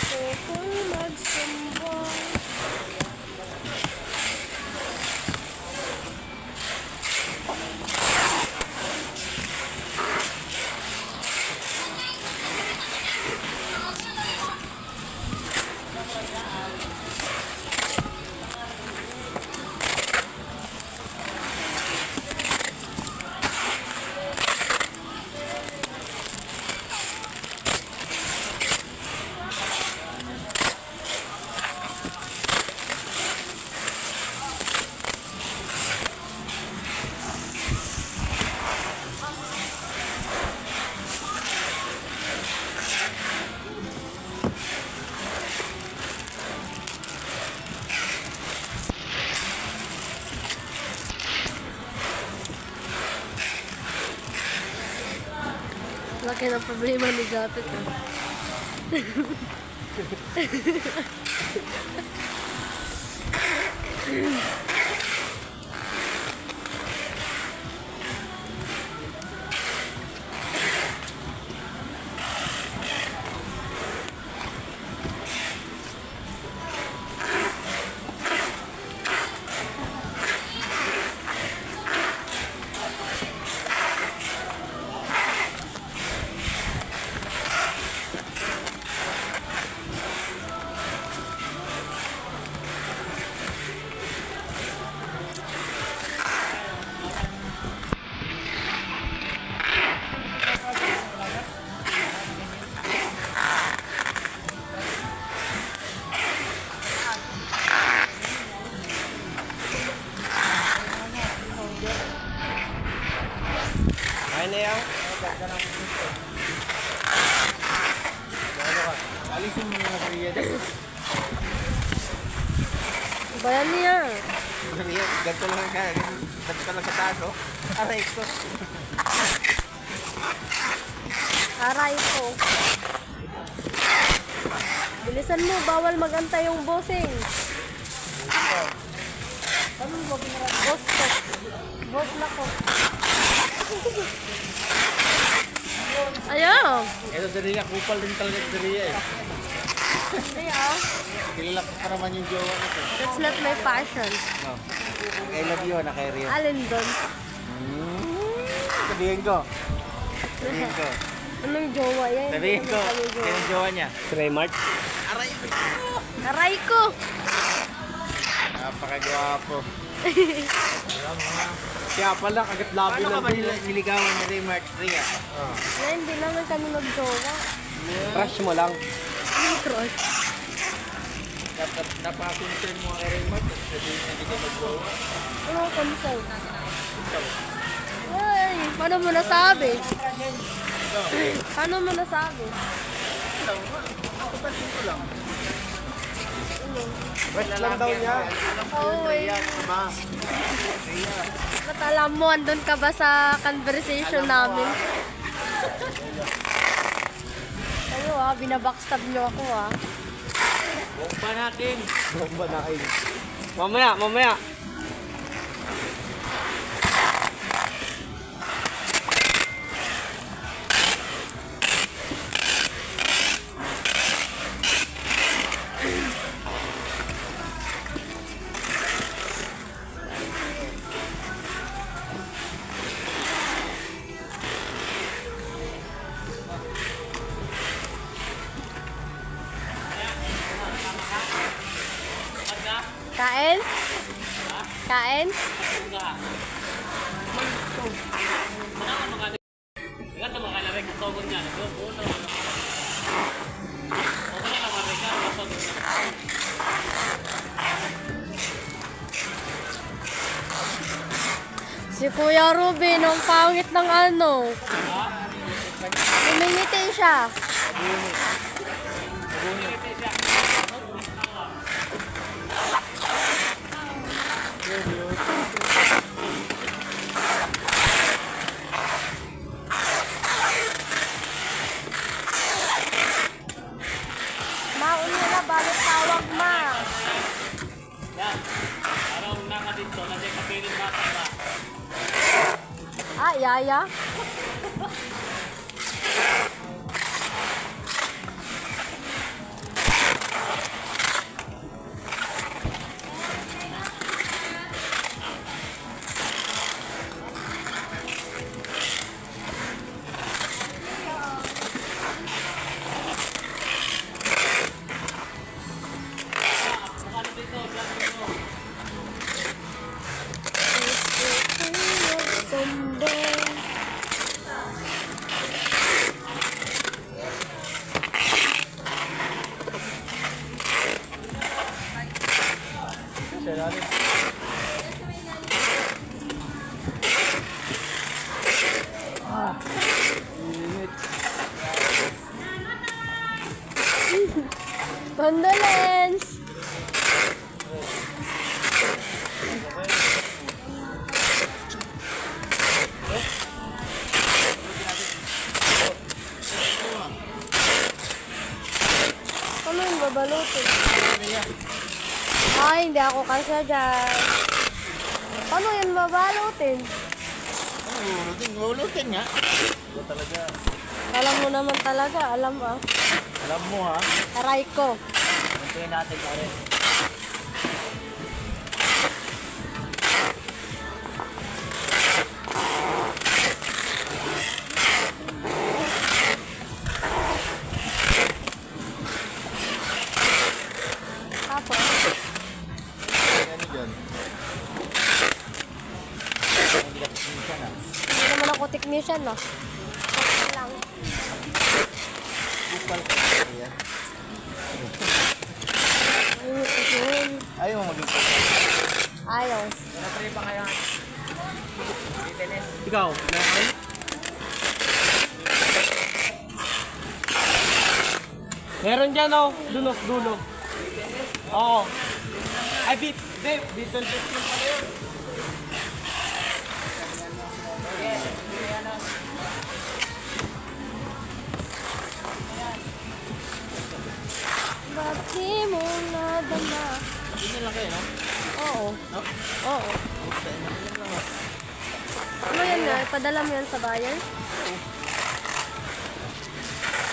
gusto kong magsumbong. Laki ng problema ni Japet. Ayun na yan. Alisin mo mga kariya dito. Bayan niya. Ganito lang ka. Ganito lang sa taas, oh. Aray ko. Aray ko. Bilisan mo, bawal magantay yung bossing. Anong boss ko? Boss na ko. Ayaw. Ito si Ria, kupal din talaga si Ria eh. Hindi ah. Kilala ko pa naman yung jowa nito. That's not my passion. No. I love you na kay Ria. Alin doon? Sabihin ko. Sabihin ko. Anong jowa yan? Sabihin ko. Sino yung jowa niya? Si Raymart. Aray ko. Aray ko. Napakagwapo. Kaya pala, kagat labi Paano ka lang ba din. niligawan ni Raymart Ria? Na hindi naman kami magjowa. Crush mo lang. Hindi crush. Napaka-concern mo kay Raymart. Sabihin niya hindi ka mag-jowa. Ano ang concern? Ay, paano mo nasabi? Paano mo nasabi? Ako pansin ko lang. Crush lang daw niya. Oo, eh. Ma. Ba't alam mo, andun ka ba sa conversation namin? Ano ah, binabackstab nyo ako ah. Bomba natin. Bomba na kayo. Mamaya, mamaya. Kain? Kain? Si Kuya Ruben, ang pangit ng ano. Umingiti siya. Mauna na, balik tawag ma. Ah, yaya? Condolence! Ano yung babalutin? Ay, hindi ako kasya dyan. Ano yun babalutin? Ano, lulutin nga. Alam mo naman talaga, alam ah. Alam mo ha. Aray ko. Hintayin natin pa rin. Tapos, Ano dyan? Hindi ka technician ah. hindi naman ako technician, no? Okay lang. Kupal ka. Ayan. Ayun. Ayaw mo maging Ayaw. Ikaw, meron? Meron dyan oh, dulo, dulo. Oo. Ay, dito yung pala yun. Ba't di mo nadama? Hindi lang kayo, no? Oo. No? Oo. Ano yan nga? Padala mo yan sa bayan?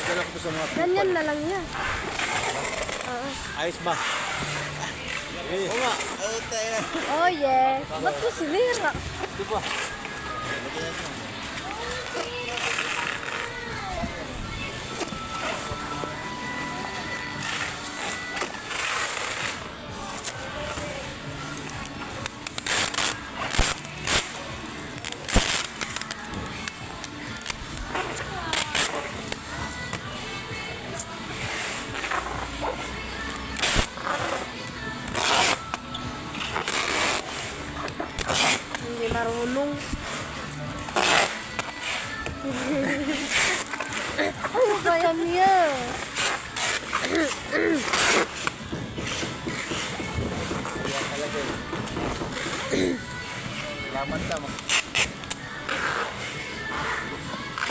Dala ko sa mga Ganyan na lang yan. Oo. ayos ba? Oo nga. Oo tayo na. Oh yeah. Ba't ko sinira? Di ba? Hindi marunong. Ano kaya niya? Kaya talaga eh. Salamat ka mo.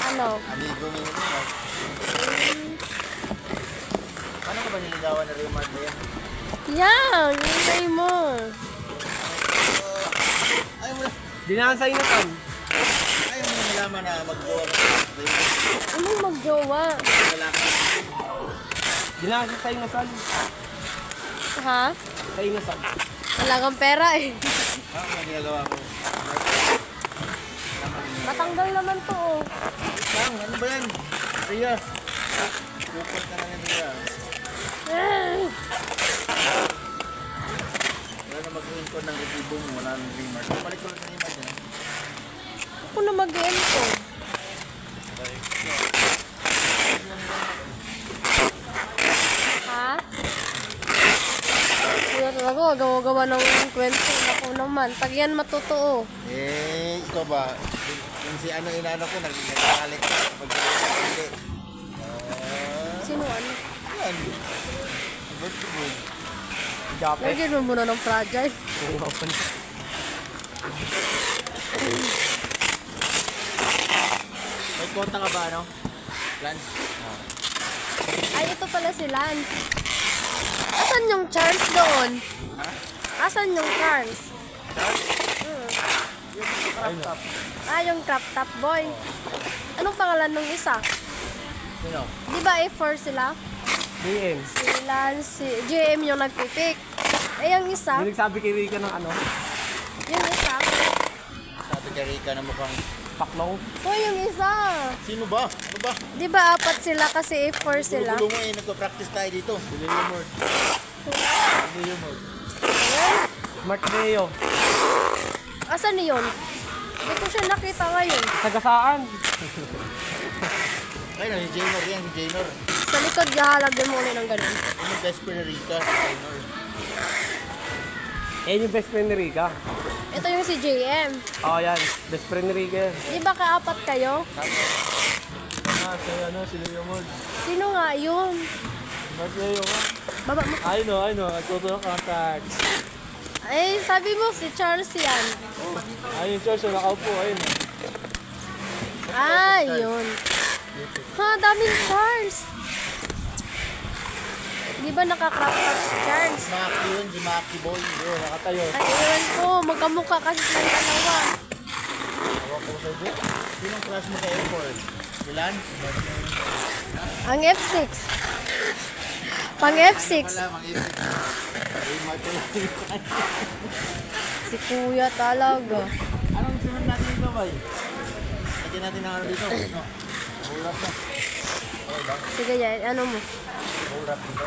Ano? Amigo mo yun. Paano ka ba niligawan na Raymond na yan? Yan! Hintay mo. Ayaw mo na. Dinaan sa inatan. Ayaw mo na nalaman na mag-gawa ka sa Raymond. Anong magjowa? Wala ka. Dinaan sa inatan. Ha? Sa inatan. Wala kang pera eh. Ano ang ginagawa ko? Matanggal naman to oh. Bang, ano ba yan? Ria. Kupal ka na yan, Ria. Wala na mag-inkon ng resibo mo. Wala nang Raymond. Balik ko lang sa Raymond yan. Ako na mag-ento. Ha? Kaya talaga, gawa-gawa ng kwento. Ako naman, pag yan matotoo. Eh, ikaw ba? Yung si ano inano ko, nagkakalit ka. Pag-hindi. Sino ano? Yan. Bird to bird. Jape. Lagyan mo muna ng fragile. Oo nga pala. May konta ka ba, ano? Lance? Ay, ito pala si Lance. Asan yung Charles doon? Ha? Asan yung Charles? Ah, yung crop top boy. Anong pangalan nung isa? Sino? Di ba A4 sila? DM. Si Lance, si JM yung nagpipik. Eh, yung isa, Yung nagsabi kay Rika ng ano, yung isa. Sabi kay Rika na mukhang... paklaw. Oh, yung isa. Sino ba? Ano ba? Di ba apat sila kasi A4 sila? Gulo mo eh, nagpa-practice tayo dito. Gulo yung mord. Gulo yung mord. Mark Deo. Asan yun? Hindi ko siya nakita ngayon. Tagasaan. Ayun, yung Jaynor yan, yung Jaynor. Sa likod, gahalag din mo ulit ng ganun. Yung best friend ni Rika, si Jaynor. Yan yung best friend ni Rika. Ito yung si JM. Oo yan, best friend ni Rika. Di ba kaapat kayo? Ah, si ano, si Leo Mord. Sino nga yun? Mark Leo nga. Baba mo. I know. Total contact. Ay, sabi mo si Charles yan. Ayun, Charles, nakaupo. Ayun. Ah, yun. Ha, daming Charles. Di ba nakakrap si Charles? Maki yun, si Maki Boy. Yun, nakatayo. Ay, ewan ko. Magkamukha kasi silang dalawa. Hawak ko sa ito. Sinong crush mo sa airport? Ilan? Ang F6. Pang F6. Wala, mag-isip. Ay, matulog. Si Kuya talaga. Anong sunod natin dito, boy? Lagyan natin ng ano dito. No. Hold up na. Sige, yan. Ano mo? Hold up dito.